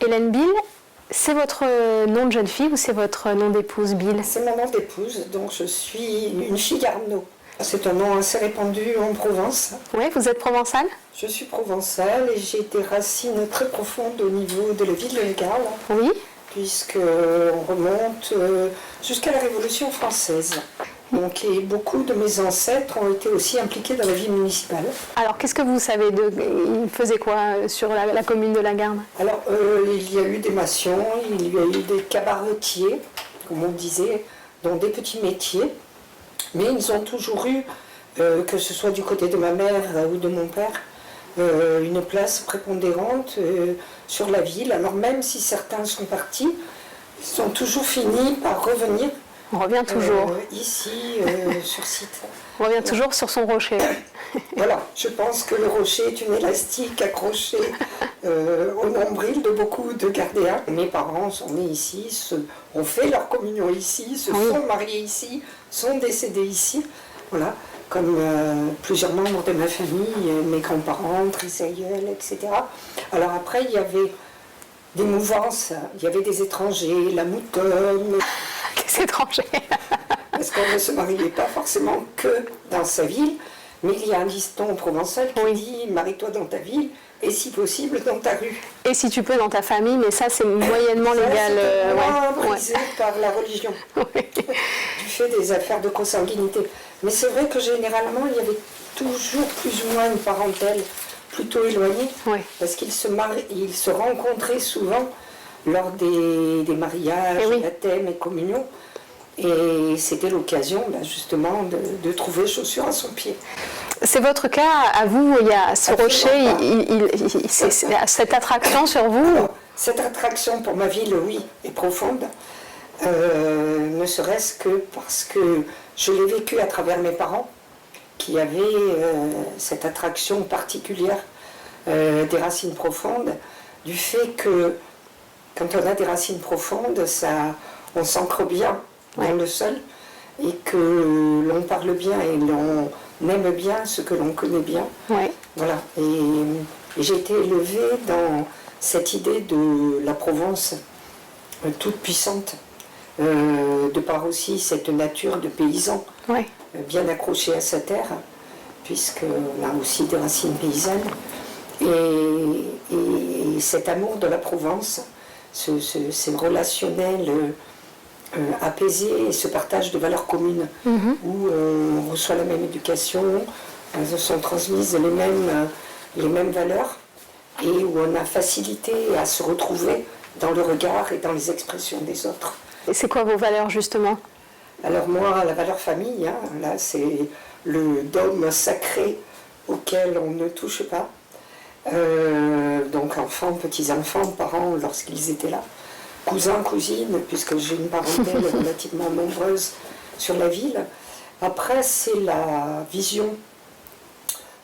Hélène Bill, c'est votre nom de jeune fille ou c'est votre nom d'épouse, Bill? C'est mon nom d'épouse, donc je suis une fille Arnaud. C'est un nom assez répandu en Provence. Oui, vous êtes provençale? Je suis provençale et j'ai des racines très profondes au niveau de la ville de Garles. Oui. Puisqu'on remonte jusqu'à la Révolution française. Donc, et beaucoup de mes ancêtres ont été aussi impliqués dans la vie municipale. Alors, qu'est-ce que vous savez de... Ils faisaient quoi sur la commune de la Garde? Alors, il y a eu des maçons, il y a eu des cabaretiers, comme on disait, dans des petits métiers. Mais ils ont toujours eu, que ce soit du côté de ma mère ou de mon père, une place prépondérante sur la ville. Alors même si certains sont partis, ils ont toujours fini par revenir. On revient toujours. Ici, sur site. On revient toujours sur son rocher. Voilà, je pense que le rocher est une élastique accrochée au nombril de beaucoup de gardéens. Mes parents sont nés ici, ont fait leur communion ici, se sont mariés ici, sont décédés ici. Voilà, comme plusieurs membres de ma famille, mes grands-parents, trisaïeuls, etc. Alors après, il y avait des mouvances, il y avait des étrangers, la moutonne. Des étrangers. Parce qu'on ne se mariait pas forcément que dans sa ville, mais il y a un dicton provençal qui dit « marie-toi dans ta ville et si possible dans ta rue ». Et si tu peux dans ta famille, mais ça c'est moyennement légal. C'est brisé par la religion, du fait des affaires de consanguinité. Mais c'est vrai que généralement, il y avait toujours plus ou moins une parentèle plutôt éloignée, parce qu'ils se rencontraient souvent lors des mariages, baptêmes et communions. Et c'était l'occasion justement de trouver chaussure à son pied. C'est votre cas à vous, il y a ce rocher, cette attraction sur vous? Alors, cette attraction pour ma ville, oui, est profonde. Ne serait-ce que parce que je l'ai vécu à travers mes parents, qui avaient cette attraction particulière des racines profondes, du fait que quand on a des racines profondes, on s'ancre bien dans le sol et que l'on parle bien et l'on aime bien ce que l'on connaît bien. Voilà. Et j'ai été élevée dans cette idée de la Provence toute puissante, de par aussi cette nature de paysan bien accrochée à sa terre, puisqu'on a aussi des racines paysannes. Et cet amour de la Provence, ce relationnel apaisé et ce partage de valeurs communes où on reçoit la même éducation, sont transmises les mêmes valeurs et où on a facilité à se retrouver dans le regard et dans les expressions des autres. Et c'est quoi vos valeurs justement? Alors moi, la valeur famille, là c'est le dogme sacré auquel on ne touche pas. Donc enfants, petits-enfants, parents lorsqu'ils étaient là. Cousins, cousines, puisque j'ai une parentèle relativement nombreuse sur la ville. Après, c'est la vision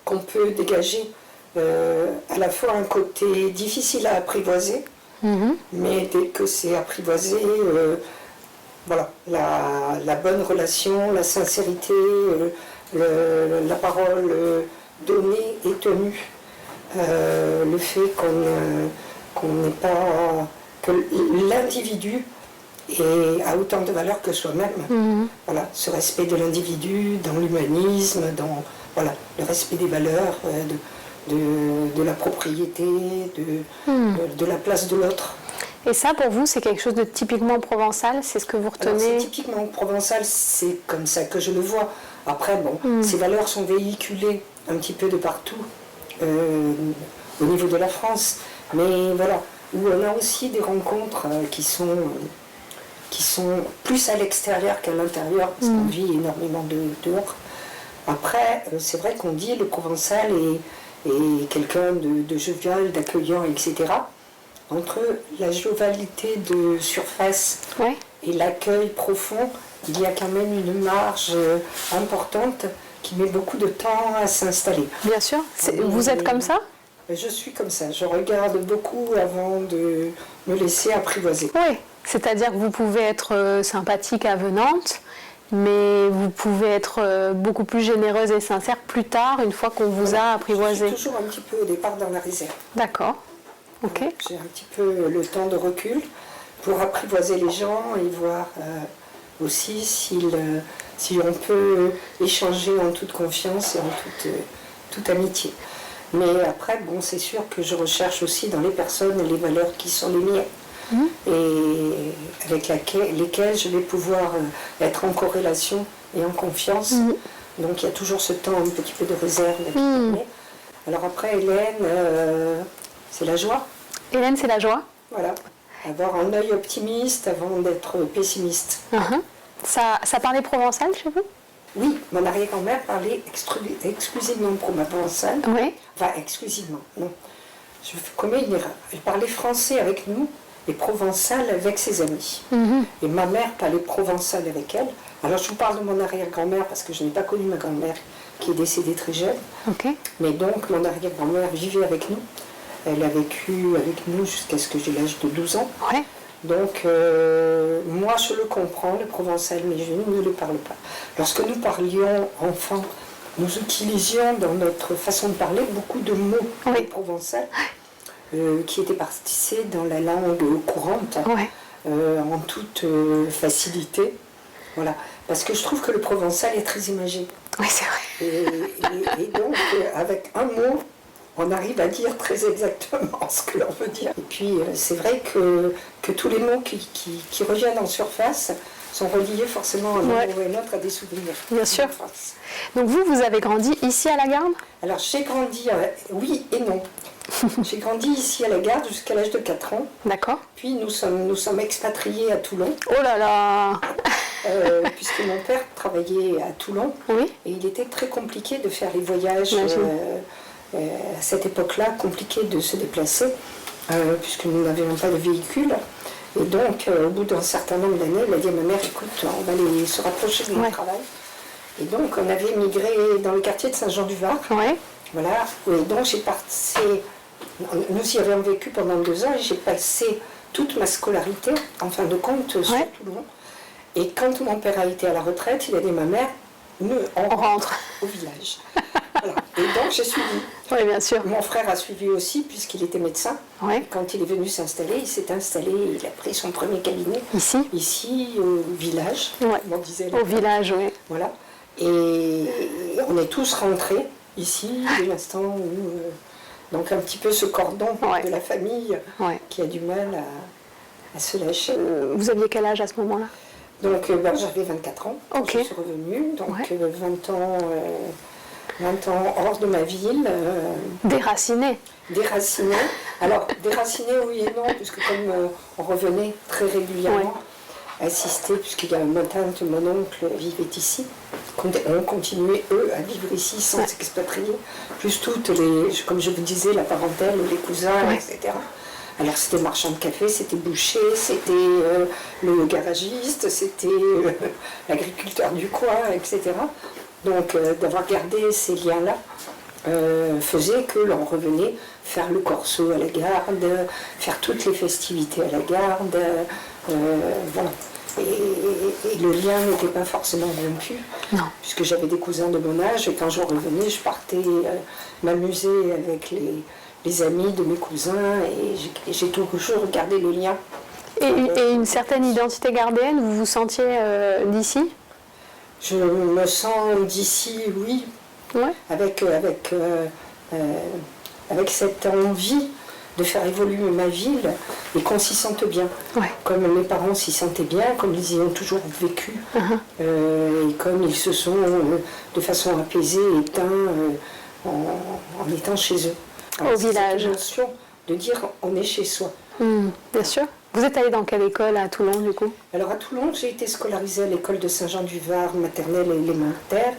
qu'on peut dégager, à la fois un côté difficile à apprivoiser, mais dès que c'est apprivoisé, voilà, la bonne relation, la sincérité, la parole donnée et tenue, le fait qu'on n'ait pas... que l'individu a autant de valeur que soi-même. Voilà, ce respect de l'individu, dans l'humanisme, dans le respect des valeurs, de la propriété, de la place de l'autre. Et ça, pour vous, c'est quelque chose de typiquement provençal? C'est ce que vous retenez? C'est typiquement provençal, c'est comme ça que je le vois. Après, ces valeurs sont véhiculées un petit peu de partout, au niveau de la France. Mais voilà, où on a aussi des rencontres qui sont plus à l'extérieur qu'à l'intérieur, parce qu'on vit énormément dehors. Après, c'est vrai qu'on dit le provençal est quelqu'un de jovial, d'accueillant, etc. Entre la jovialité de surface et l'accueil profond, il y a quand même une marge importante qui met beaucoup de temps à s'installer. Bien sûr. Vous êtes comme ça? Je suis comme ça. Je regarde beaucoup avant de me laisser apprivoiser. Oui, c'est-à-dire que vous pouvez être sympathique, avenante, mais vous pouvez être beaucoup plus généreuse et sincère plus tard, une fois qu'on vous a apprivoisé. Je suis toujours un petit peu au départ dans la réserve. D'accord. Ok. J'ai un petit peu le temps de recul pour apprivoiser les gens et voir aussi si on peut échanger en toute confiance et en toute amitié. Mais après, bon, c'est sûr que je recherche aussi dans les personnes les valeurs qui sont les miennes et avec lesquelles je vais pouvoir être en corrélation et en confiance. Donc il y a toujours ce temps, un petit peu de réserve qui permet. Alors après, Hélène, c'est la joie. Hélène, c'est la joie. Voilà. Avoir un œil optimiste avant d'être pessimiste. Ça parlait provençal chez vous? Oui, mon arrière-grand-mère parlait exclusivement provençal. Oui. Enfin, exclusivement, non. Je commets une erreur. Elle parlait français avec nous et provençal avec ses amis. Et ma mère parlait provençal avec elle. Alors je vous parle de mon arrière-grand-mère parce que je n'ai pas connu ma grand-mère qui est décédée très jeune. Ok. Mais donc mon arrière-grand-mère vivait avec nous. Elle a vécu avec nous jusqu'à ce que j'ai l'âge de 12 ans. Ouais. Donc moi je le comprends, le provençal, mais je ne le parle pas. Lorsque nous parlions enfants, nous utilisions dans notre façon de parler beaucoup de mots provençal qui étaient passés dans la langue courante en toute facilité. Voilà. Parce que je trouve que le provençal est très imagé. Oui, c'est vrai. Et donc, avec un mot, on arrive à dire très exactement ce que l'on veut dire. Et puis, c'est vrai que tous les mots qui reviennent en surface sont reliés forcément à un moment ou à un autre à des souvenirs. Bien sûr. Donc vous avez grandi ici à la Garde? Alors, j'ai grandi, oui et non. J'ai grandi ici à la Garde jusqu'à l'âge de 4 ans. D'accord. Puis nous sommes expatriés à Toulon. Oh là là. Puisque mon père travaillait à Toulon. Oui. Et il était très compliqué de faire les voyages à cette époque-là, compliqué de se déplacer, puisque nous n'avions pas de véhicule. Et donc, au bout d'un certain nombre d'années, il a dit à ma mère, écoute, on va aller se rapprocher de notre travail. Et donc, on avait migré dans le quartier de Saint-Jean-du-Var. Ouais. Voilà. Et donc, j'ai passé, nous y avions vécu pendant 2 ans, et j'ai passé toute ma scolarité, en fin de compte, sur Toulon. Et quand mon père a été à la retraite, il a dit à ma mère, on rentre au village. Voilà. Et donc j'ai suivi. Oui, bien sûr. Mon frère a suivi aussi, puisqu'il était médecin. Ouais. Quand il est venu s'installer, il s'est installé, il a pris son premier cabinet. Ici, au village, comme on disait. Au village, oui. Voilà. Et on est tous rentrés ici, dès l'instant où... donc un petit peu ce cordon de la famille qui a du mal à se lâcher. Vous aviez quel âge à ce moment-là? Donc j'avais 24 ans quand je suis revenue, donc 20 ans hors de ma ville. Déracinée. Déracinée. Alors, déracinée, oui et non, puisque comme on revenait très régulièrement, assister, puisqu'il y a ma tante, mon oncle vivaient ici, on continuait, eux, à vivre ici sans s'expatrier, plus toutes les, comme je vous disais, la parentèle, les cousins, etc. Alors c'était marchand de café, c'était boucher, c'était le garagiste, c'était l'agriculteur du coin, etc. Donc d'avoir gardé ces liens-là faisait que l'on revenait faire le corso à la Garde, faire toutes les festivités à la Garde, voilà. Et le lien n'était pas forcément rompu, puisque j'avais des cousins de mon âge, et quand je revenais, je partais m'amuser avec les amis de mes cousins, et j'ai toujours gardé le lien. Et une certaine identité gardéenne, vous vous sentiez d'ici? Je me sens d'ici, oui, avec cette envie de faire évoluer ma ville et qu'on s'y sente bien. Comme mes parents s'y sentaient bien, comme ils y ont toujours vécu, et comme ils se sont de façon apaisée éteints en étant chez eux. Alors, au village. Cette notion de dire on est chez soi. Bien sûr. Vous êtes allé dans quelle école à Toulon du coup? Alors à Toulon, j'ai été scolarisée à l'école de Saint-Jean-du-Var, maternelle et élémentaire.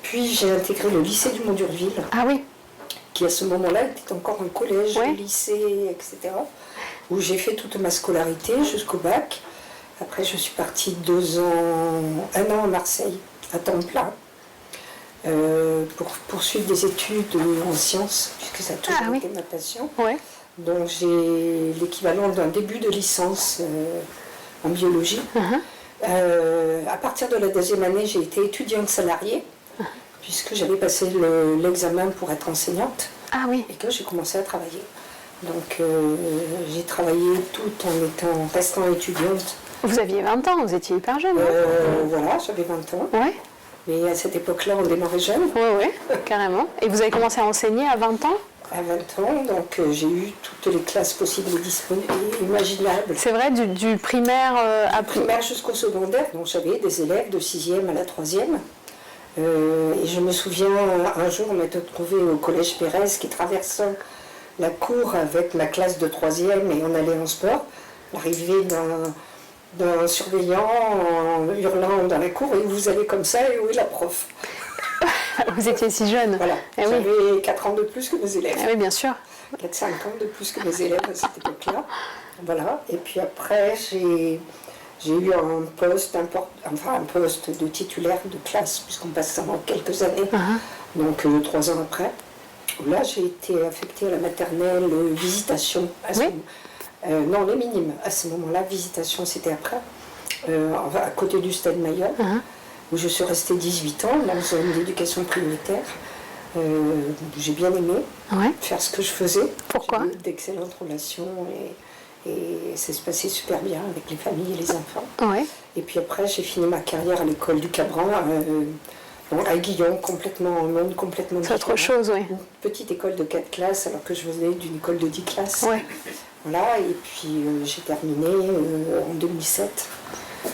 Puis j'ai intégré le lycée du Mont d'Urville. Ah oui. Qui à ce moment-là était encore un collège, un lycée, etc. Où j'ai fait toute ma scolarité jusqu'au bac. Après, je suis partie 1 an à Marseille, à temps plein, pour poursuivre des études en sciences, puisque ça a toujours été ma passion. Donc j'ai l'équivalent d'un début de licence en biologie. À partir de la 2e année, j'ai été étudiante salariée, puisque j'avais passé l'examen pour être enseignante, et que j'ai commencé à travailler. Donc j'ai travaillé tout en restant étudiante. Vous aviez 20 ans, vous étiez hyper jeune. Voilà, j'avais 20 ans. Ouais, Mais à cette époque-là, on démarrait jeune. ouais, carrément. Et vous avez commencé à enseigner à 20 ans? À 20 ans, donc j'ai eu toutes les classes possibles et imaginables. C'est vrai, du primaire à Primaire jusqu'au secondaire, donc j'avais des élèves de 6e à la 3e. Et je me souviens, un jour, on m'était retrouvée au collège Pérez qui traversant la cour avec ma classe de 3e et on allait en sport. L'arrivée d'un surveillant en hurlant dans la cour, et vous allez comme ça, et où est la prof? Vous étiez si jeune. Voilà, Eh oui. j'avais 4 ans de plus que mes élèves. Ah oui, bien sûr. 4-5 ans de plus que mes élèves à cette époque-là. Voilà, et puis après, j'ai eu un poste, un poste de titulaire de classe, puisqu'on passe ça dans quelques années, donc 3 ans après. Là, j'ai été affectée à la maternelle visitation. Non, les minimes. À ce moment-là, visitation, c'était après, à côté du Stade Maillot, où je suis restée 18 ans dans une éducation prioritaire. J'ai bien aimé faire ce que je faisais. Pourquoi? J'ai eu d'excellentes relations et ça se passait super bien avec les familles et les enfants. Ouais. Et puis après, j'ai fini ma carrière à l'école du Cabran, à Guillon, complètement en monde, complètement C'est différent. autre chose, oui. Une petite école de 4 classes, alors que je venais d'une école de 10 classes. Ouais. Voilà, et puis j'ai terminé en 2007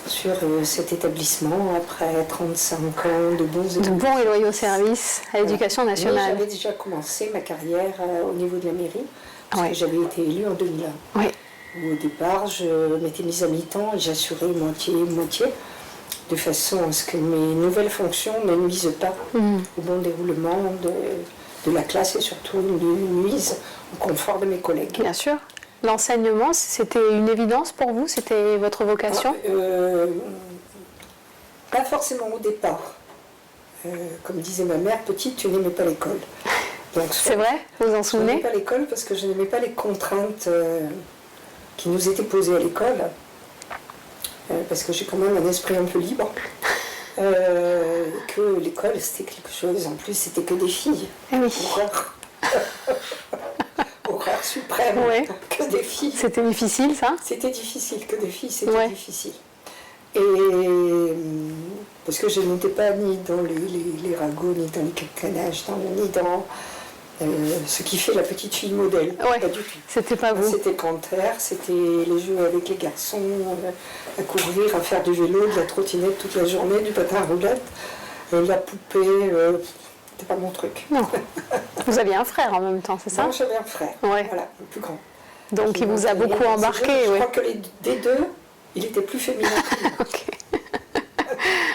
sur cet établissement, après 35 ans de bons De bons et loyaux services à l'éducation Mais nationale. j'avais déjà commencé ma carrière au niveau de la mairie, parce que j'avais été élue en 2001. Oui. Au départ, je m'étais mise à mi-temps et j'assurais moitié, de façon à ce que mes nouvelles fonctions ne nuisent pas au bon déroulement de la classe et surtout ne nuisent au confort de mes collègues. Bien sûr. L'enseignement, c'était une évidence pour vous? C'était votre vocation? Pas forcément au départ. Comme disait ma mère, petite, tu n'aimais pas l'école. C'est vrai? Vous vous en Je n'aimais souvenez? pas l'école parce que je n'aimais pas les contraintes qui nous étaient posées à l'école. Parce que j'ai quand même un esprit un peu libre. Que l'école, c'était quelque chose. En plus, c'était que des filles. Eh oui. Horreur. Horreur suprême. Ouais. Que des filles. C'était difficile, ça? C'était difficile, que des filles, c'était difficile. Et parce que je n'étais pas ni dans les ragots, ni dans les cacanages, ni dans ce qui fait la petite fille modèle. Ouais. Pas du tout. C'était pas vous? C'était panthère, c'était les jeux avec les garçons, à courir, à faire du vélo, de la trottinette toute la journée, du patin à roulettes, la poupée, c'était pas mon truc. Non. Vous aviez un frère en même temps, c'est ça? Non, j'avais un frère, Ouais. voilà, le plus grand. Donc il vous a beaucoup embarqué, Je oui. crois que des deux, il était plus féminin que moi. Ok.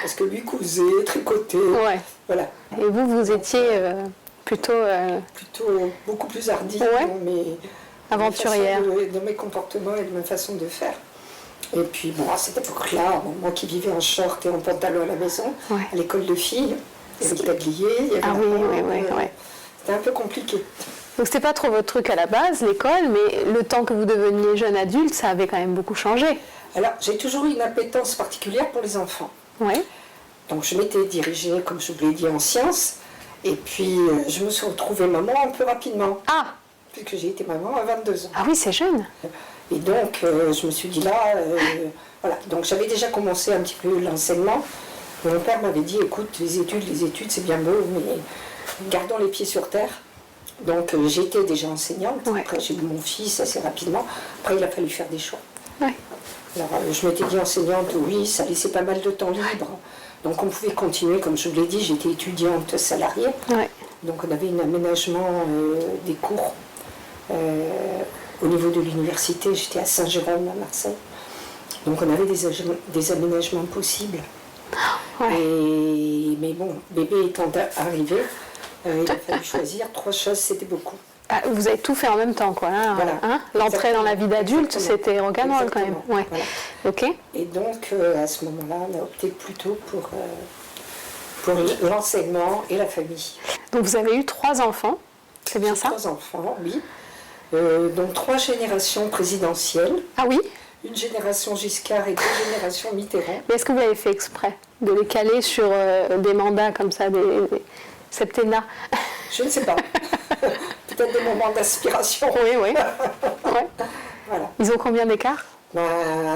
Parce que lui cousait, tricotait, Ouais. voilà. Et vous étiez plutôt Plutôt beaucoup plus hardi Ouais. dans mes aventurière. dans mes comportements et de ma façon de faire. Et puis bon, à cette époque-là, moi qui vivais en short et en pantalon à la maison, Ouais. à l'école de filles, il y avait le tablier, il y avait Ah la oui, robe, oui. C'était un peu compliqué. Donc c'était pas trop votre truc à la base, l'école, mais le temps que vous deveniez jeune adulte, ça avait quand même beaucoup changé. Alors, j'ai toujours eu une appétence particulière pour les enfants. Ouais. Donc je m'étais dirigée, comme je vous l'ai dit, en sciences. Et puis je me suis retrouvée maman un peu rapidement, Ah, puisque j'ai été maman à 22 ans. ah oui, c'est jeune. Et donc je me suis dit là, voilà. Donc j'avais déjà commencé un petit peu l'enseignement. Mon père m'avait dit, écoute, les études c'est bien beau, mais gardons les pieds sur terre. Donc j'étais déjà enseignante. Ouais. Après j'ai eu mon fils assez rapidement. Après il a fallu faire des choix. Ouais. Alors, je m'étais dit enseignante, oui, ça laissait pas mal de temps libre. Donc, on pouvait continuer, comme je vous l'ai dit, j'étais étudiante salariée. Ouais. Donc, on avait un aménagement des cours au niveau de l'université. J'étais à Saint-Jérôme, à Marseille. Donc, on avait des aménagements possibles. Ouais. Mais bon, bébé étant arrivé, il a fallu choisir. 3 choses, c'était beaucoup. Ah, vous avez tout fait en même temps, quoi. Hein, Voilà. hein. L'entrée dans la vie d'adulte, Exactement. c'était rock'n'roll quand même. Exactement. Ouais. Voilà. Ok. Et donc, à ce moment-là, on a opté plutôt pour l'enseignement et la famille. Donc vous avez eu 3 enfants, c'est bien J'ai ça? 3 enfants, oui. Donc 3 générations présidentielles, Ah oui? une génération Giscard et 2 générations Mitterrand. Mais est-ce que vous avez fait exprès de les caler sur des mandats comme ça, des septennats? Je ne sais pas. peut-être des moments d'aspiration. Oui, oui. Ouais. Voilà. Ils ont combien d'écart?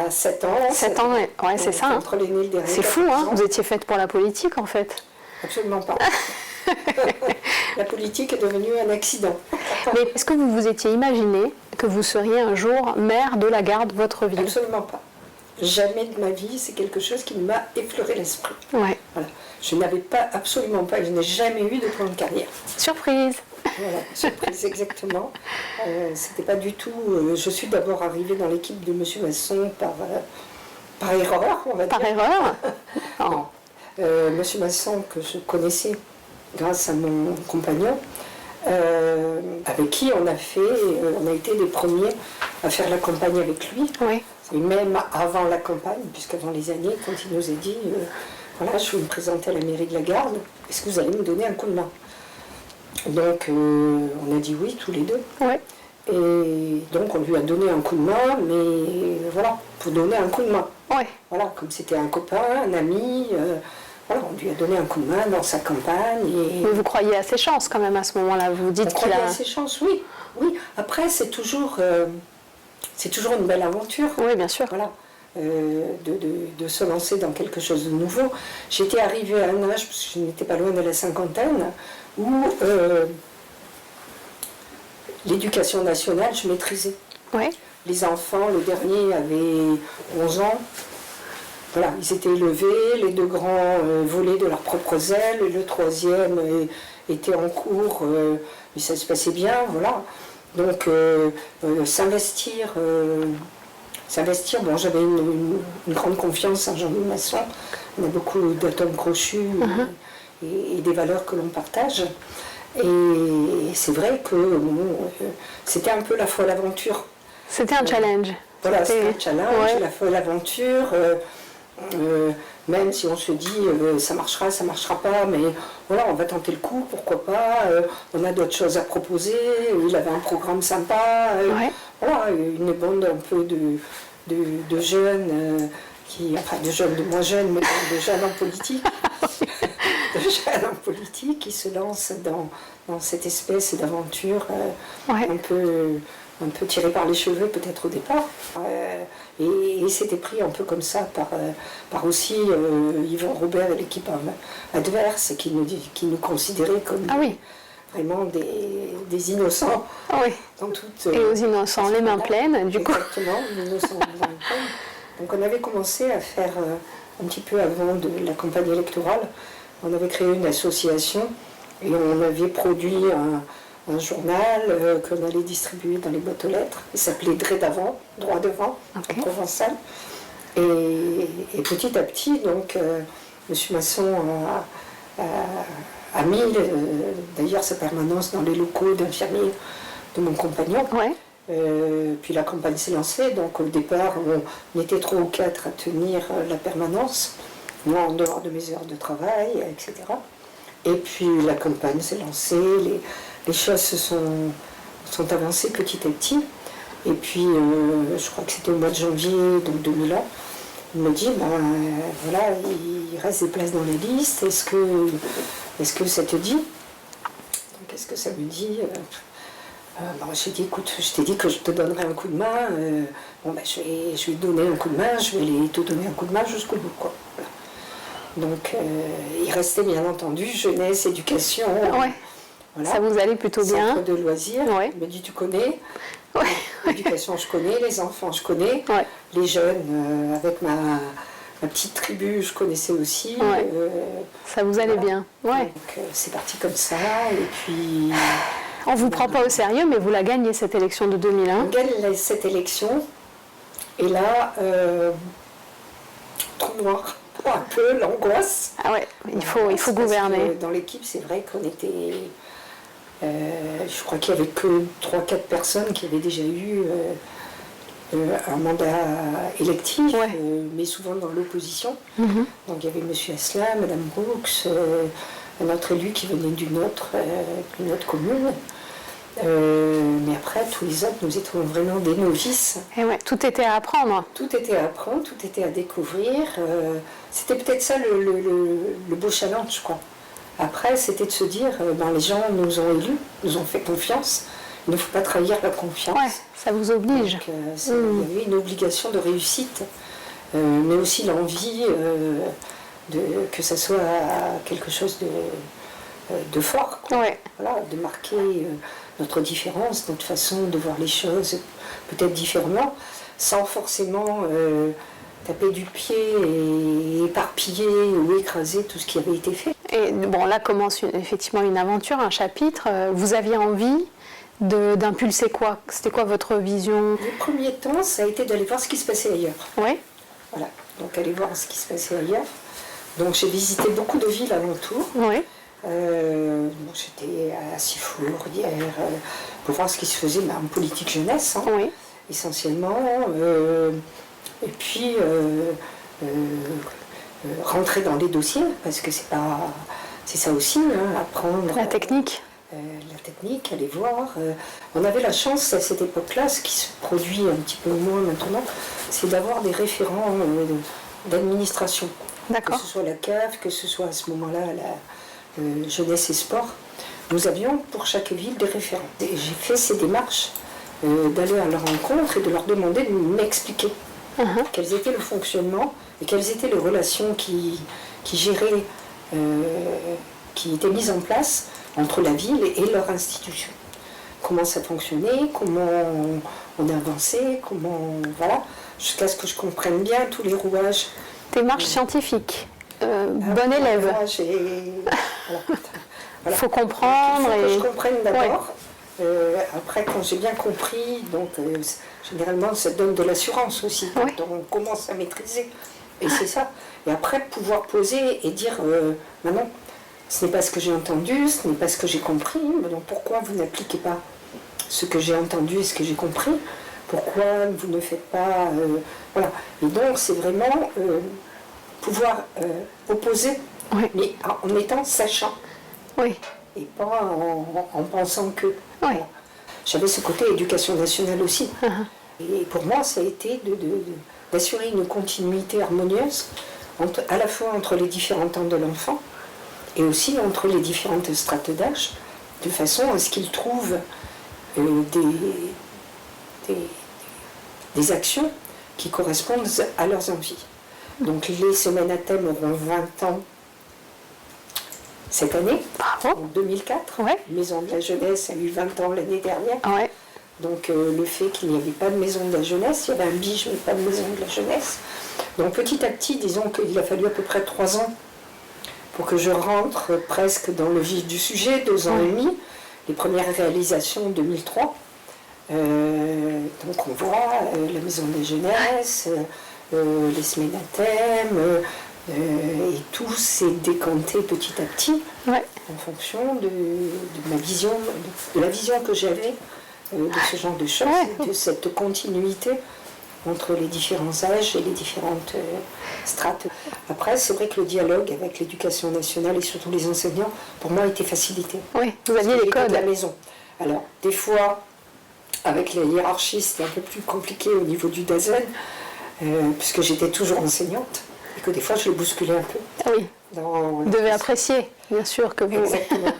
7 ans. 7 ans, ouais, c'est ça. Hein. Entre l'aîné et le dernier. C'est fou, hein. 14 ans. Vous étiez faite pour la politique, en fait. Absolument pas. La politique est devenue un accident. Mais est-ce que vous vous étiez imaginé que vous seriez un jour maire de la Garde, votre ville? Absolument pas. Jamais de ma vie, c'est quelque chose qui m'a effleuré l'esprit. Ouais. Voilà. Je n'avais pas, absolument pas, je n'ai jamais eu de plan de carrière. Surprise. Voilà, surprise, exactement. C'était pas du tout. Je suis d'abord arrivée dans l'équipe de M. Masson par erreur, on va dire. Par erreur? Non. M. Masson, que je connaissais grâce à mon compagnon, avec qui on a été les premiers à faire la campagne avec lui. Oui. Et même avant la campagne, puisqu'avant les années, quand il nous a dit voilà, je vais me présenter à la mairie de la Garde, est-ce que vous allez me donner un coup de main? Donc on a dit oui, tous les deux. Ouais. Et donc on lui a donné un coup de main, mais voilà, pour donner un coup de main. Ouais. Voilà, comme c'était un copain, un ami, voilà, on lui a donné un coup de main dans sa campagne. Et Mais vous croyez à ses chances quand même à ce moment-là. Vous on dites qu'il croyait a. à ses chances, oui. Oui, après c'est toujours une belle aventure. Oui, bien sûr. Voilà. De se lancer dans quelque chose de nouveau. J'étais arrivée à un âge, parce que je n'étais pas loin de la cinquantaine, où l'éducation nationale, je maîtrisais. Ouais. Les enfants, le dernier avait 11 ans. Voilà, ils étaient élevés, les deux grands volaient de leurs propres ailes, le troisième était en cours, mais ça se passait bien, voilà. Donc s'investir, bon, j'avais une grande confiance en Jean-Louis Masson, on a beaucoup d'atomes crochus et des valeurs que l'on partage. Et c'est vrai que bon, c'était un peu la folle aventure. C'était un challenge. Voilà, c'était un challenge, Ouais. la folle aventure. Même si on se dit ça marchera pas, mais voilà, on va tenter le coup, pourquoi pas, on a d'autres choses à proposer, il avait un programme sympa, Ouais. voilà, une bande un peu de jeunes, de moins jeunes, mais de jeunes en politique, qui se lancent dans cette espèce d'aventure Ouais. un peu tiré par les cheveux peut-être au départ. Et c'était pris un peu comme ça par aussi Yvon Robert et l'équipe adverse qui nous considéraient comme Ah oui. vraiment des innocents. Ah oui. Dans toute, Et aux innocents, les mains pleines, du coup. Exactement, les innocents les mains pleines. Donc on avait commencé à faire un petit peu avant de la campagne électorale, on avait créé une association et on avait produit un journal qu'on allait distribuer dans les boîtes aux lettres. Il s'appelait Droit devant, Ok. en provençal. Et petit à petit, donc, M. Masson a mis d'ailleurs sa permanence dans les locaux d'infirmiers de mon compagnon. Ouais. Puis la campagne s'est lancée, donc au départ on était 3 ou 4 à tenir la permanence, moi en dehors de mes heures de travail, etc. Et puis la campagne s'est lancée, les choses se sont avancées petit à petit. Et puis je crois que c'était au mois de janvier donc 2001, il me dit, voilà, il reste des places dans la liste, est-ce que ça te dit? Donc est-ce que ça me dit j'ai dit, écoute, je t'ai dit que je te donnerais un coup de main, je vais te donner un coup de main, je vais te donner un coup de main jusqu'au bout, quoi. Voilà. Donc il restait bien entendu jeunesse, éducation, Ouais. voilà. Ça vous allait plutôt bien. Centre de loisirs, Ouais. il me dit, tu connais? Ouais. L'éducation, je connais, les enfants, je connais, Ouais. les jeunes, avec ma petite tribu, je connaissais aussi. Ouais. Ça vous allait bien. Ouais. Donc c'est parti comme ça, et puis On vous prend pas au sérieux, mais vous la gagnez cette élection de 2001. on gagne cette élection, et là, trou noir, un peu l'angoisse. Ah ouais, il faut Parce que gouverner. dans l'équipe, c'est vrai qu'on était. Je crois qu'il n'y avait que 3-4 personnes qui avaient déjà eu un mandat électif, Ouais. mais souvent dans l'opposition. Mhm. Donc il y avait M. Asselin, Mme Brooks, un autre élu qui venait d'une autre commune. Mais après, tous les autres, nous étions vraiment des novices. Et ouais, tout était à apprendre. Tout était à apprendre, tout était à découvrir. C'était peut-être ça le beau challenge, quoi. Après, c'était de se dire, les gens nous ont élus, nous ont fait confiance, il ne faut pas trahir la confiance. Ouais, ça vous oblige. Donc, il y avait une obligation de réussite, mais aussi l'envie que ça soit quelque chose de fort, quoi. Ouais. Voilà, de marquer notre différence, notre façon de voir les choses peut-être différemment, sans forcément taper du pied et éparpiller ou écraser tout ce qui avait été fait. Et bon, là commence effectivement une aventure, un chapitre. Vous aviez envie d'impulser quoi? C'était quoi votre vision? Le premier temps, ça a été d'aller voir ce qui se passait ailleurs. Oui. Voilà, donc aller voir ce qui se passait ailleurs. Donc j'ai visité beaucoup de villes alentours. Oui. J'étais à Sifour hier pour voir ce qui se faisait en politique jeunesse, hein, Oui. essentiellement. Et puis rentrer dans les dossiers, parce que c'est ça aussi, hein, apprendre La technique. la technique, aller voir. On avait la chance à cette époque-là, ce qui se produit un petit peu moins maintenant, c'est d'avoir des référents d'administration. Que D'accord. ce soit la CAF, que ce soit à ce moment-là la jeunesse et sport. Nous avions pour chaque ville des référents. Et j'ai fait ces démarches d'aller à leur rencontre et de leur demander de m'expliquer quels étaient le fonctionnement et quelles étaient les relations qui géraient, qui étaient mises en place entre la ville et leur institution. Comment ça fonctionnait, comment on avançait, voilà, jusqu'à ce que je comprenne bien tous les rouages. Démarche scientifique. Bon élève. Voilà. Faut comprendre. Il faut que je comprenne d'abord. Après, quand j'ai bien compris, donc généralement ça donne de l'assurance aussi, quand on commence à maîtriser. Et c'est ça. Et après, pouvoir poser et dire, maintenant, ce n'est pas ce que j'ai entendu, ce n'est pas ce que j'ai compris, donc pourquoi vous n'appliquez pas ce que j'ai entendu et ce que j'ai compris? Pourquoi vous ne faites pas... voilà. Et donc, c'est vraiment pouvoir opposer, mais en étant sachant. Oui. Et pas en pensant que... Oui. Voilà. J'avais ce côté éducation nationale aussi. Et pour moi, ça a été d'assurer une continuité harmonieuse, à la fois entre les différents temps de l'enfant, et aussi entre les différentes strates d'âge, de façon à ce qu'ils trouvent des actions qui correspondent à leurs envies. Donc les semaines à thème auront 20 ans cette année, en 2004. Ouais. Maison de la jeunesse a eu 20 ans l'année dernière. Ouais. Donc le fait qu'il n'y avait pas de maison de la jeunesse, il y avait un biche mais pas de maison de la jeunesse. Donc petit à petit, disons qu'il a fallu à peu près 3 ans pour que je rentre presque dans le vif du sujet, 2 ans et demi. Les premières réalisations en 2003. Donc on voit la maison de la jeunesse, les semaines à thème, et tout s'est décanté petit à petit en fonction de ma vision, de la vision que j'avais de ce genre de choses, de cette continuité entre les différents âges et les différentes strates. Après, c'est vrai que le dialogue avec l'éducation nationale et surtout les enseignants, pour moi, était facilité. Oui, vous aviez les codes. De la maison. Alors, des fois, avec la hiérarchie, c'était un peu plus compliqué au niveau du DAZEN, puisque j'étais toujours enseignante, et que des fois, je les bousculais un peu. Ah oui, vous devez apprécier, bien sûr, que vous... Exactement.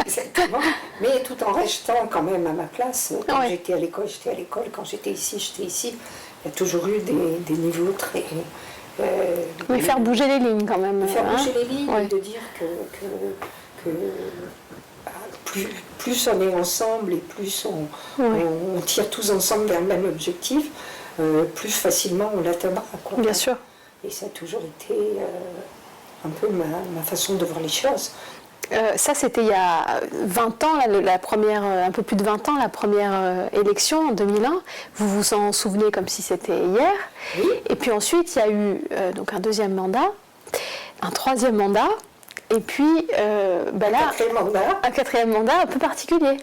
Exactement. Mais tout en restant quand même à ma place. Quand j'étais à l'école, j'étais à l'école. Quand j'étais ici. Il y a toujours eu des niveaux très... oui, faire bouger les lignes quand même. Faire bouger les lignes et de dire que plus on est ensemble et plus on tire tous ensemble vers le même objectif, plus facilement on l'atteindra. Bien sûr. Et ça a toujours été un peu ma façon de voir les choses. Ça, c'était il y a 20 ans, la première, un peu plus de 20 ans, la première élection en 2001. Vous vous en souvenez comme si c'était hier. Oui. Et puis ensuite, il y a eu donc un deuxième mandat, un troisième mandat, et puis là, un quatrième mandat un peu particulier,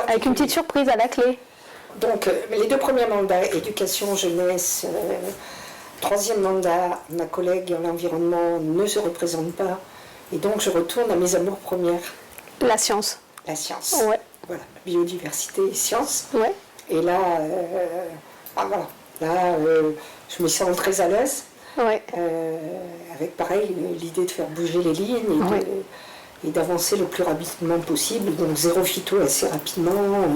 avec une petite surprise à la clé. Donc, les 2 premiers mandats, éducation, jeunesse, troisième mandat, ma collègue en environnement ne se représente pas. Et donc, je retourne à mes amours premières. La science. La science. Ouais. Voilà, biodiversité et science. Ouais. Et là, voilà. Là, je me sens très à l'aise. Ouais. Avec, pareil, l'idée de faire bouger les lignes et d'avancer le plus rapidement possible, donc zéro phyto assez rapidement.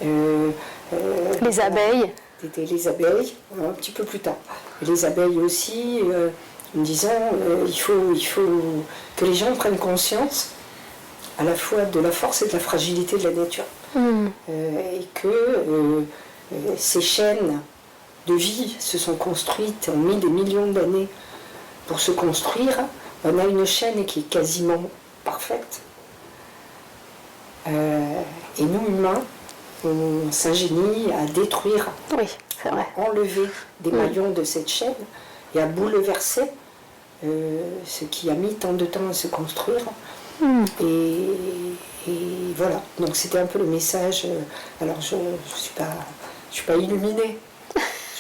Les abeilles. Les abeilles, un petit peu plus tard. Et les abeilles aussi, en me disant il faut que les gens prennent conscience à la fois de la force et de la fragilité de la nature. Et que ces chaînes de vie se sont construites, ont mis des millions d'années pour se construire. On a une chaîne qui est quasiment parfaite. Et nous, humains, on s'ingénie à détruire, oui, c'est vrai. à enlever des maillons de cette chaîne et à bouleverser ce qui a mis tant de temps à se construire. Et voilà, donc c'était un peu le message. Alors je suis pas illuminée,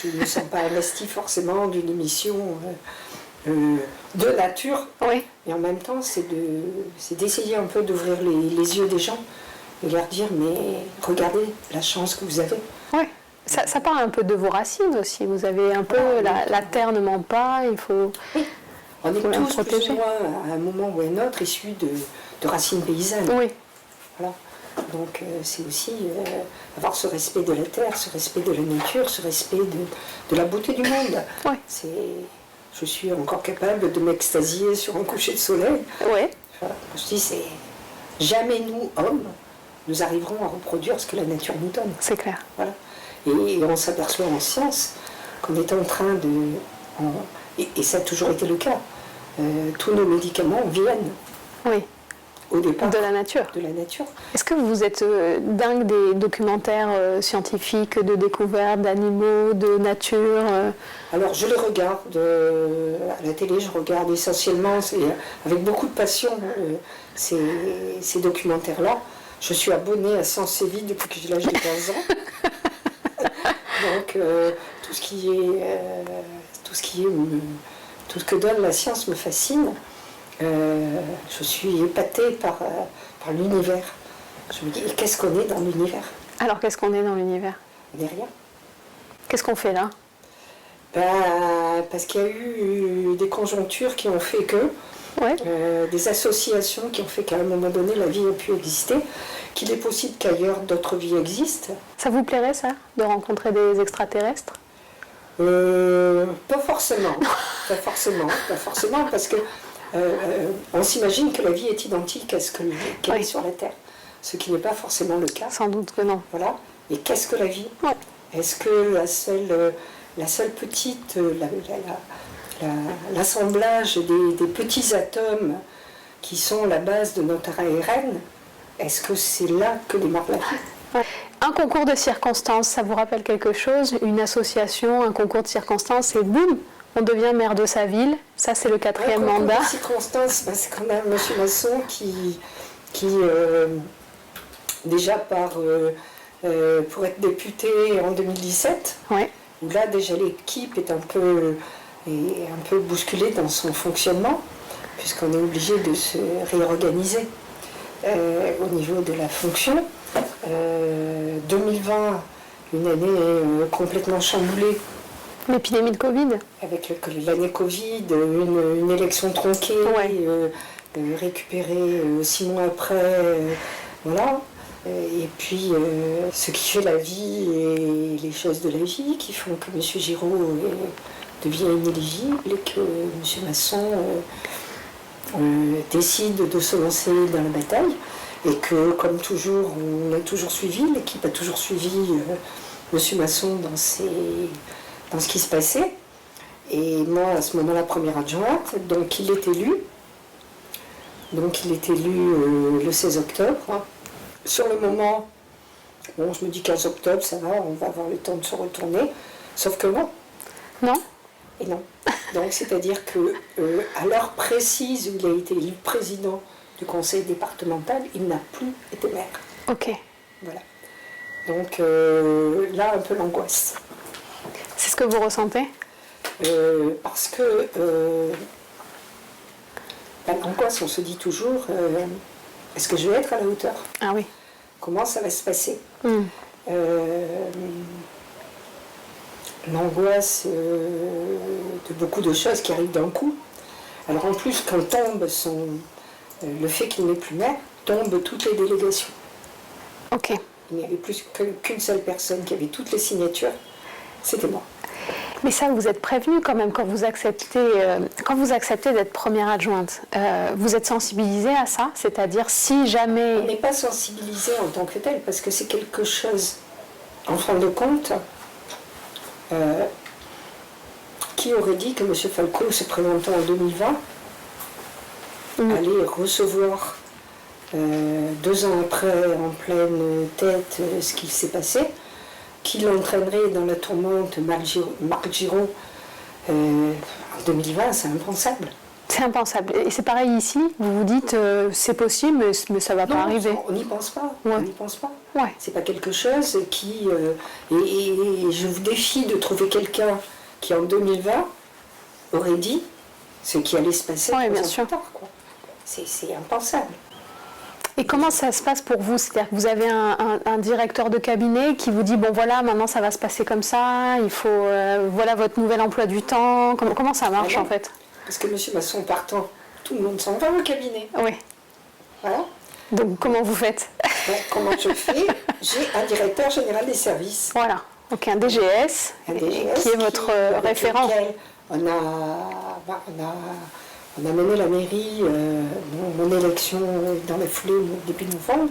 je ne me sens pas investie forcément d'une émission de nature, oui. mais en même temps c'est d'essayer un peu d'ouvrir les yeux des gens et leur dire mais regardez la chance que vous avez. Oui. Ça parle un peu de vos racines aussi, vous avez un peu, la terre ne ment pas, il faut... Oui. On est tous plus ou moins à un moment ou à un autre issus de racines paysannes. Oui. Voilà. Donc c'est aussi avoir ce respect de la terre, ce respect de la nature, ce respect de la beauté du monde. Oui. Je suis encore capable de m'extasier sur un coucher de soleil. Oui. Voilà. Je dis, c'est jamais nous, hommes, nous arriverons à reproduire ce que la nature nous donne. C'est clair. Voilà. Et on s'aperçoit en science qu'on est en train de... Et ça a toujours été le cas. Tous nos médicaments viennent au départ de la nature. Est-ce que vous êtes dingue des documentaires scientifiques, de découvertes d'animaux, de nature Alors je les regarde à la télé, je regarde essentiellement, avec beaucoup de passion, ces documentaires-là. Je suis abonnée à Sens et Vie depuis que j'ai l'âge de 15 ans. Donc tout ce que donne la science me fascine. Je suis épatée par l'univers. Je me dis, qu'est-ce qu'on est dans l'univers? Alors, qu'est-ce qu'on est dans l'univers? On n'est rien. Qu'est-ce qu'on fait là? Parce qu'il y a eu des conjonctures qui ont fait que, des associations qui ont fait qu'à un moment donné, la vie a pu exister, qu'il est possible qu'ailleurs d'autres vies existent. Ça vous plairait, ça, de rencontrer des extraterrestres? Pas forcément. Pas forcément, parce que on s'imagine que la vie est identique à ce qu'elle est sur la Terre, ce qui n'est pas forcément le cas. Sans doute que non. Voilà. Et qu'est-ce que la vie? Est-ce que la seule petite, l'assemblage des petits atomes qui sont la base de notre ARN, est-ce que c'est là que démarre la vie? Un concours de circonstances, ça vous rappelle quelque chose? Une association, un concours de circonstances, et boum, on devient maire de sa ville. Ça, c'est le 4e mandat. Les circonstances, c'est qu'on a M. Masson qui déjà pour être député en 2017, où là déjà l'équipe est un peu bousculée dans son fonctionnement, puisqu'on est obligé de se réorganiser au niveau de la fonction. 2020, une année complètement chamboulée. L'épidémie de Covid. Avec l'année Covid, une élection tronquée, récupérée 6 mois après, voilà. Et puis ce qui fait la vie et les choses de la vie qui font que M. Giraud devient inéligible et que M. Masson décide de se lancer dans la bataille. Et que, comme toujours, on a toujours suivi, l'équipe a toujours suivi M. Masson dans ce qui se passait. Et moi, à ce moment-là, première adjointe, donc il est élu. Donc il est élu le 16 octobre. Sur le moment, bon, je me dis 15 octobre, ça va, on va avoir le temps de se retourner. Sauf que non. Non. Et non. Donc c'est-à-dire que à l'heure précise où il a été élu président du conseil départemental, il n'a plus été maire. Ok. Voilà. Donc là, un peu l'angoisse. C'est ce que vous ressentez? Parce que l'angoisse, on se dit toujours, est-ce que je vais être à la hauteur? Ah oui. Comment ça va se passer? L'angoisse de beaucoup de choses qui arrivent d'un coup. Alors en plus, quand tombe le fait qu'il n'est plus maire tombe toutes les délégations. Ok. Il n'y avait plus qu'une seule personne qui avait toutes les signatures, c'était moi. Mais ça, vous êtes prévenu quand même quand vous acceptez d'être première adjointe. Vous êtes sensibilisé à ça? C'est-à-dire si jamais... On n'est pas sensibilisé en tant que tel parce que c'est quelque chose, en fin de compte, qui aurait dit que M. Falco, se présentant en 2020, allait recevoir 2 ans après, en pleine tête, ce qui s'est passé, qui l'entraînerait dans la tourmente Marc Giraud en 2020, c'est impensable. C'est impensable. Et c'est pareil ici, vous vous dites c'est possible, mais ça ne va pas arriver. On n'y pense pas. Ouais. On n'y pense pas. Ouais. C'est pas quelque chose qui... et je vous défie de trouver quelqu'un qui, en 2020, aurait dit ce qui allait se passer bien sûr. Plus tard, quoi. C'est impensable. Et comment ça se passe pour vous? C'est-à-dire que vous avez un directeur de cabinet qui vous dit bon voilà, maintenant ça va se passer comme ça, il faut voilà votre nouvel emploi du temps. Comment ça marche en fait? Parce que M. Masson partant, tout le monde s'en va au cabinet. Oui. Voilà. Donc comment vous faites? Comment je fais? J'ai un directeur général des services. Voilà. Donc un DGS, qui est votre référent. On a mené la mairie, mon élection dans la foulée début novembre,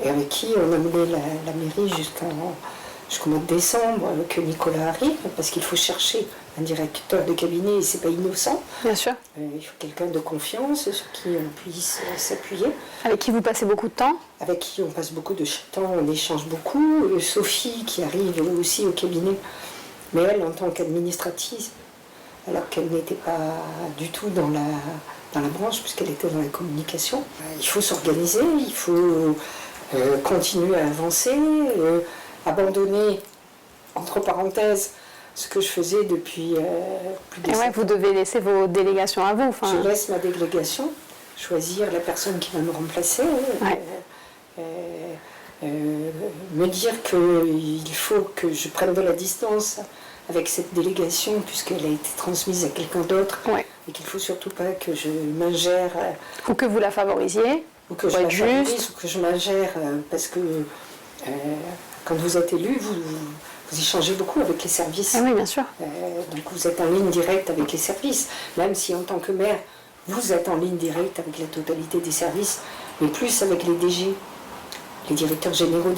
et avec qui on a mené la mairie jusqu'au mois de décembre, que Nicolas arrive, parce qu'il faut chercher un directeur de cabinet et c'est pas innocent. Bien sûr. Il faut quelqu'un de confiance sur qui on puisse s'appuyer. Avec qui vous passez beaucoup de temps? Avec qui on passe beaucoup de temps, on échange beaucoup. Sophie qui arrive aussi au cabinet, mais elle en tant qu'administratrice, alors qu'elle n'était pas du tout dans la branche, puisqu'elle était dans la communication. Il faut s'organiser, il faut continuer à avancer, abandonner, entre parenthèses, ce que je faisais depuis plus de 7 ans. Vous devez laisser vos délégations à vous. Je laisse ma délégation, choisir la personne qui va me remplacer, me dire qu'il faut que je prenne de la distance avec cette délégation, puisqu'elle a été transmise à quelqu'un d'autre, et qu'il ne faut surtout pas que je m'ingère. Ou que vous la favorisiez, ou que je la favorise, ou que je m'ingère, parce que quand vous êtes élu, vous échangez beaucoup avec les services. Ah oui, bien sûr. Donc vous êtes en ligne directe avec les services, même si en tant que maire, vous êtes en ligne directe avec la totalité des services, mais plus avec les DG, les directeurs généraux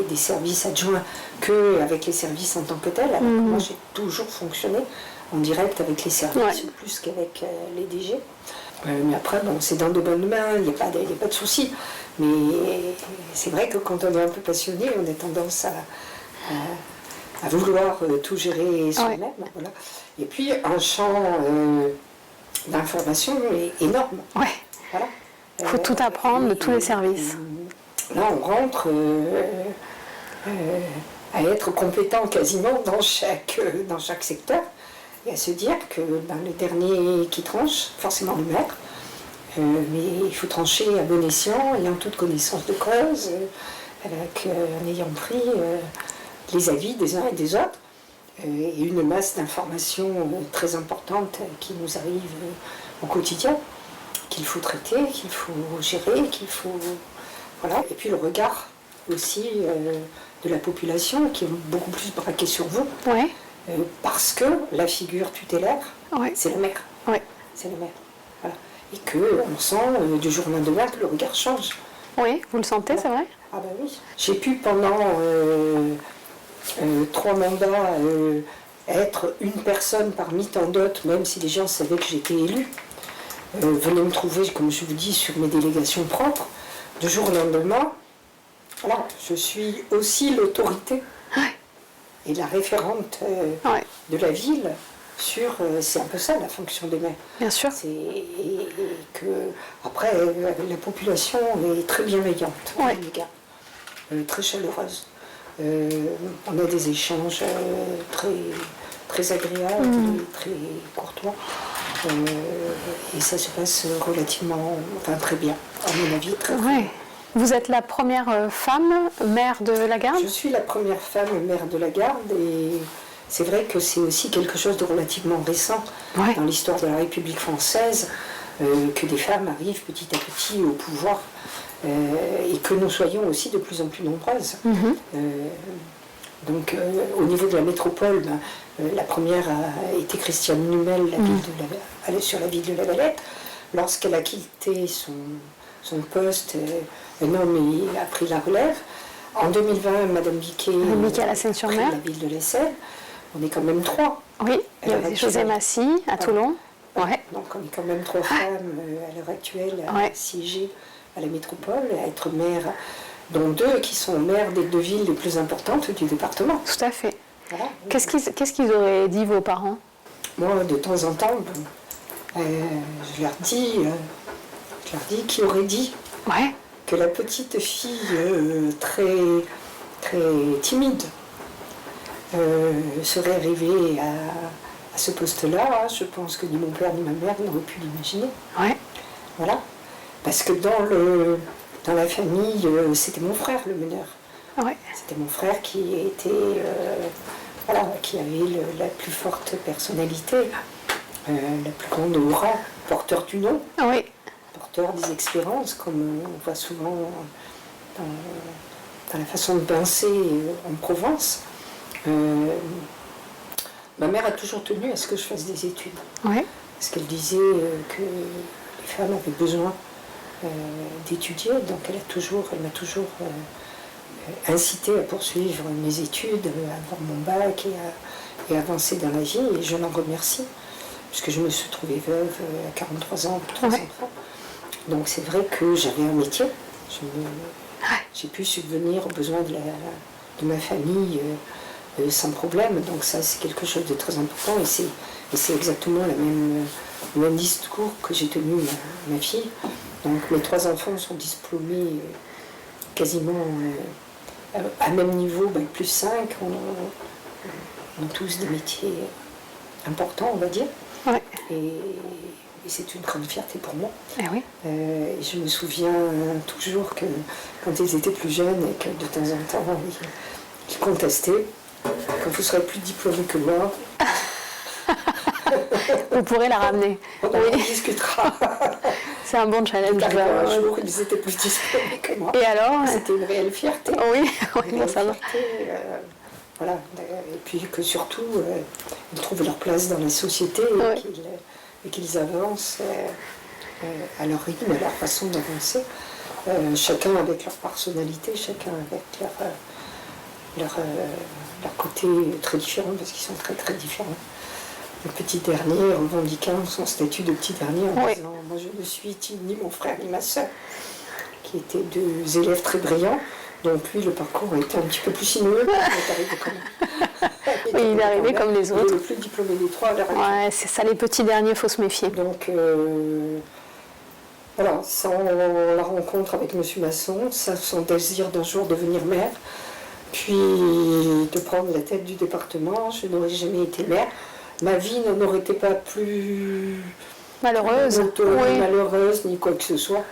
des services adjoints, qu'avec les services en tant que tels. Alors que moi, j'ai toujours fonctionné en direct avec les services, plus qu'avec les DG. Mais après, bon, c'est dans de bonnes mains, il n'y a pas de souci. Mais c'est vrai que quand on est un peu passionné, on a tendance à vouloir tout gérer soi-même. Voilà. Et puis, un champ d'information est énorme. Ouais. Voilà. Il faut tout apprendre de tous les services. Là, on rentre à être compétent quasiment dans chaque secteur et à se dire que le dernier qui tranche, forcément le maire, mais il faut trancher à bon escient et en toute connaissance de cause, en ayant pris les avis des uns et des autres, et une masse d'informations très importante qui nous arrive au quotidien, qu'il faut traiter, qu'il faut gérer, qu'il faut... Voilà. Et puis le regard aussi de la population qui est beaucoup plus braqué sur vous, parce que la figure tutélaire, c'est le maire. C'est le maire. Voilà. Et qu'on sent du jour au lendemain que le regard change. Oui, vous le sentez, c'est vrai? Ah ben oui. J'ai pu pendant 3 mandats être une personne parmi tant d'autres, même si les gens savaient que j'étais élue, venaient me trouver, comme je vous dis, sur mes délégations propres. De jour au lendemain, voilà, je suis aussi l'autorité et la référente de la ville sur... c'est un peu ça la fonction des maires. Bien sûr. Et que, après, la population est très bienveillante, très chaleureuse. On a des échanges très agréables, très courtois. Et ça se passe relativement, très bien, à mon avis. Très bien. Vous êtes la première femme maire de la Garde? Je suis la première femme maire de la Garde et c'est vrai que c'est aussi quelque chose de relativement récent dans l'histoire de la République française. que des femmes arrivent petit à petit au pouvoir et que nous soyons aussi de plus en plus nombreuses. Donc au niveau de la métropole, la première a été Christiane Numel, sur la ville de La Valette. Lorsqu'elle a quitté son poste, un homme a pris la relève. En 2020, Madame Biquet à la Seine-sur-Mer, la ville de la Seine. On est quand même 3. Oui, il y a aussi José Massy à Toulon. Ouais. Donc on est quand même 3 femmes à l'heure actuelle à siéger à la métropole, à être maire, dont 2 qui sont maires des 2 villes les plus importantes du département. Tout à fait. Voilà. Qu'est-ce qu'ils auraient dit, vos parents? Moi, de temps en temps, je leur dis qui aurait dit que la petite fille très, très timide serait arrivée à ce poste-là. Je pense que ni mon père ni ma mère n'auraient pu l'imaginer. Voilà. Parce que dans la famille, c'était mon frère le meneur. C'était mon frère qui qui avait la plus forte personnalité, la plus grande aura, porteur du nom, porteur des expériences, comme on voit souvent dans la façon de penser en Provence. Ma mère a toujours tenu à ce que je fasse des études. Parce qu'elle disait que les femmes avaient besoin d'étudier, donc elle m'a toujours incité à poursuivre mes études, à avoir mon bac et avancer dans la vie, et je l'en remercie, puisque je me suis trouvée veuve à 43 ans avec 3 enfants. Donc c'est vrai que j'avais un métier, j'ai pu subvenir aux besoins de ma famille sans problème, donc ça c'est quelque chose de très important, et c'est exactement le même discours que j'ai tenu ma fille. Donc mes 3 enfants sont diplômés quasiment à même niveau, plus 5, ont tous des métiers importants, on va dire. Et c'est une grande fierté pour moi. Je me souviens toujours que quand ils étaient plus jeunes et que de temps en temps ils contestaient, quand vous serez plus diplômé que moi, vous pourrez la ramener. On discutera. C'est un bon challenge. Un jour, ils étaient plus disponibles que moi. Et alors? C'était une réelle fierté. Ça va. Voilà. Et puis que surtout, ils trouvent leur place dans la société et qu'ils avancent à leur rythme, à leur façon d'avancer. Chacun avec leur personnalité, chacun avec leur côté très différent, parce qu'ils sont très très différents. Le petit dernier revendiquant son statut de petit dernier en disant « Moi je ne suis ni mon frère ni ma soeur », qui étaient 2 élèves très brillants, donc lui le parcours a été un petit peu plus sinueux, mais il est arrivé quand même. Il est arrivé comme les autres. Il est le plus diplômé des 3 à l'heure actuelle. C'est ça, les petits derniers, il faut se méfier. Donc voilà, sans la rencontre avec M. Masson, son désir d'un jour devenir maire, puis de prendre la tête du département, je n'aurais jamais été maire. Ma vie n'aurait été pas plus malheureuse, malheureuse, ni quoi que ce soit.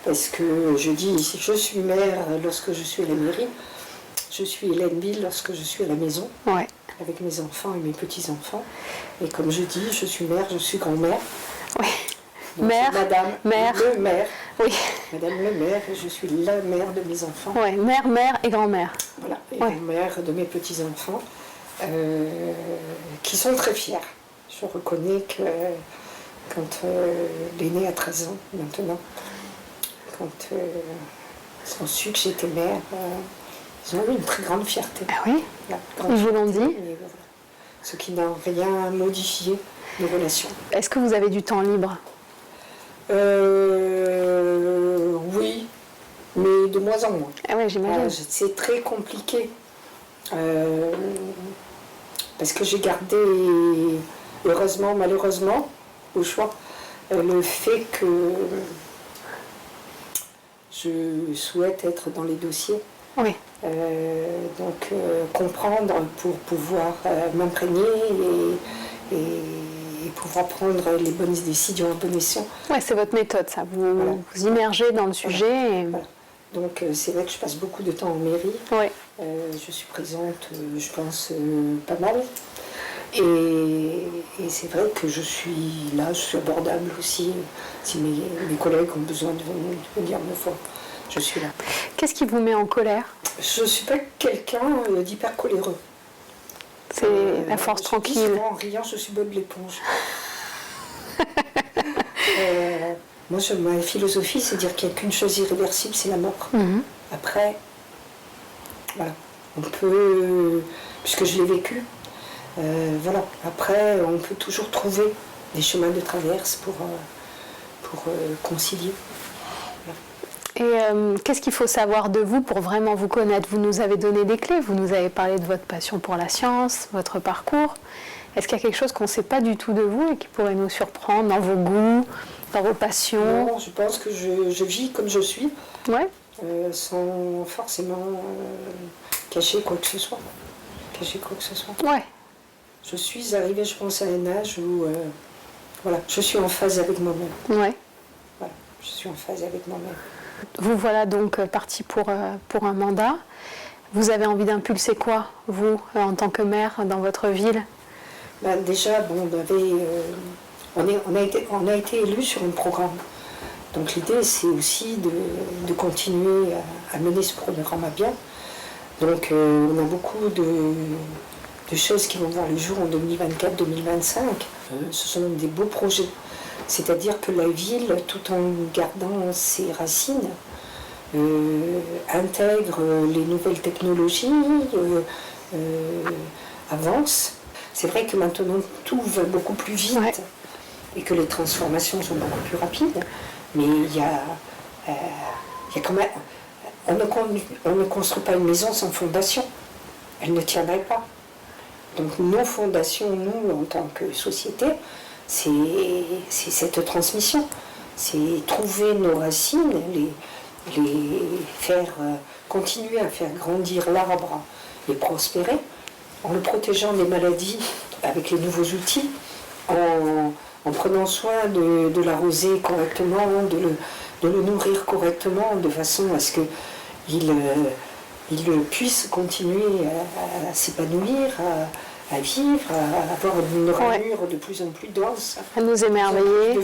Parce que je dis, si je suis mère lorsque je suis à la mairie, je suis Hélène Bill lorsque je suis à la maison, avec mes enfants et mes petits-enfants. Et comme je dis, je suis mère, je suis grand-mère. Mère, Madame le maire. Madame le maire, et je suis la mère de mes enfants. Mère et grand-mère. Voilà, et grand-mère de mes petits-enfants. Qui sont très fiers. Je reconnais que quand l'aîné a 13 ans maintenant, quand ils ont su que j'étais mère, ils ont eu une très grande fierté. Ils vous l'ont dit? Ce qui n'a rien modifié nos relations. Est-ce que vous avez du temps libre? Oui, mais de moins en moins. J'imagine. C'est très compliqué. Parce que j'ai gardé, heureusement, malheureusement, au choix, le fait que je souhaite être dans les dossiers. Donc comprendre pour pouvoir m'imprégner et pouvoir prendre les bonnes décisions à bon escient. C'est votre méthode, ça. Vous immergez dans le sujet. Donc c'est vrai que je passe beaucoup de temps en mairie. Je suis présente, je pense, pas mal. Et c'est vrai que je suis là, je suis abordable aussi. Si mes collègues ont besoin de venir me voir, je suis là. Qu'est-ce qui vous met en colère? Je ne suis pas quelqu'un d'hyper coléreux. C'est la force tranquille. Je dis souvent en riant, je suis Bob l'éponge. Moi, ma philosophie, c'est de dire qu'il n'y a qu'une chose irréversible, c'est la mort. Après, voilà, on peut, puisque je l'ai vécu, voilà. Après, on peut toujours trouver des chemins de traverse pour concilier. Voilà. Et qu'est-ce qu'il faut savoir de vous pour vraiment vous connaître? Vous nous avez donné des clés, vous nous avez parlé de votre passion pour la science, votre parcours. Est-ce qu'il y a quelque chose qu'on ne sait pas du tout de vous et qui pourrait nous surprendre dans vos goûts, dans vos passions? Non, je pense que je vis comme je suis, ouais. Sans forcément cacher quoi que ce soit. Ouais. Je suis arrivée, je pense, à un âge où voilà, je suis en phase avec moi-même. Ouais. Voilà, je suis en phase avec moi-même. Vous voilà donc parti pour un mandat. Vous avez envie d'impulser quoi, vous, en tant que maire, dans votre ville? Ben déjà, bon, on a été élus sur un programme. Donc l'idée, c'est aussi de continuer à mener ce programme à bien. Donc on a beaucoup de choses qui vont voir le jour en 2024-2025. Ce sont des beaux projets. C'est-à-dire que la ville, tout en gardant ses racines, intègre les nouvelles technologies, avance. C'est vrai que maintenant tout va beaucoup plus vite, ouais, et que les transformations sont beaucoup plus rapides, mais il y a quand même... On ne construit pas une maison sans fondation. Elle ne tiendrait pas. Donc nos fondations, nous, en tant que société, c'est cette transmission. C'est trouver nos racines, les faire continuer à faire grandir l'arbre et prospérer, en le protégeant des maladies avec les nouveaux outils, en prenant soin de l'arroser correctement, de le nourrir correctement, de façon à ce qu'il puisse continuer à s'épanouir, à vivre, à avoir une ramure de plus en plus dense. À nous émerveiller,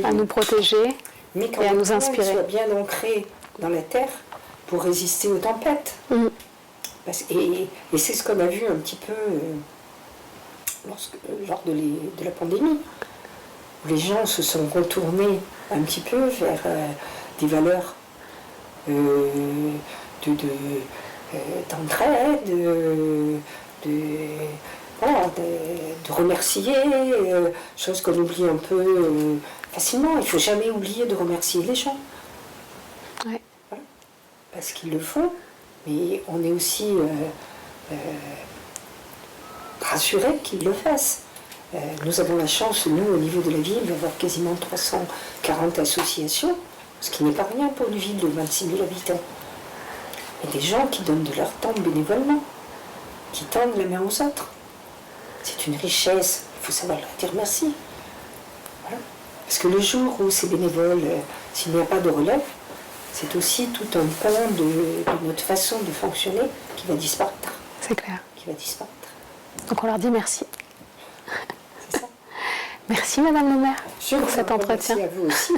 à nous protéger, mais et à nous inspirer. Soit bien ancré dans la terre pour résister aux tempêtes. Et c'est ce qu'on a vu un petit peu lors de la pandémie, où les gens se sont retournés un petit peu vers des valeurs d'entraide, de remercier, chose qu'on oublie un peu facilement. Il ne faut jamais oublier de remercier les gens. Ouais. Voilà. Parce qu'ils le font, mais on est aussi rassurés qu'ils le fassent. Nous avons la chance, nous, au niveau de la ville, d'avoir quasiment 340 associations, ce qui n'est pas rien pour une ville de 26 000 habitants. Et des gens qui donnent de leur temps bénévolement, qui tendent la main aux autres. C'est une richesse, il faut savoir leur dire merci. Voilà. Parce que le jour où ces bénévoles, s'il n'y a pas de relève, c'est aussi tout un pan de notre façon de fonctionner qui va disparaître. C'est clair. Qui va disparaître. Donc on leur dit merci. C'est ça. Merci Madame le maire pour cet entretien. Merci à vous aussi.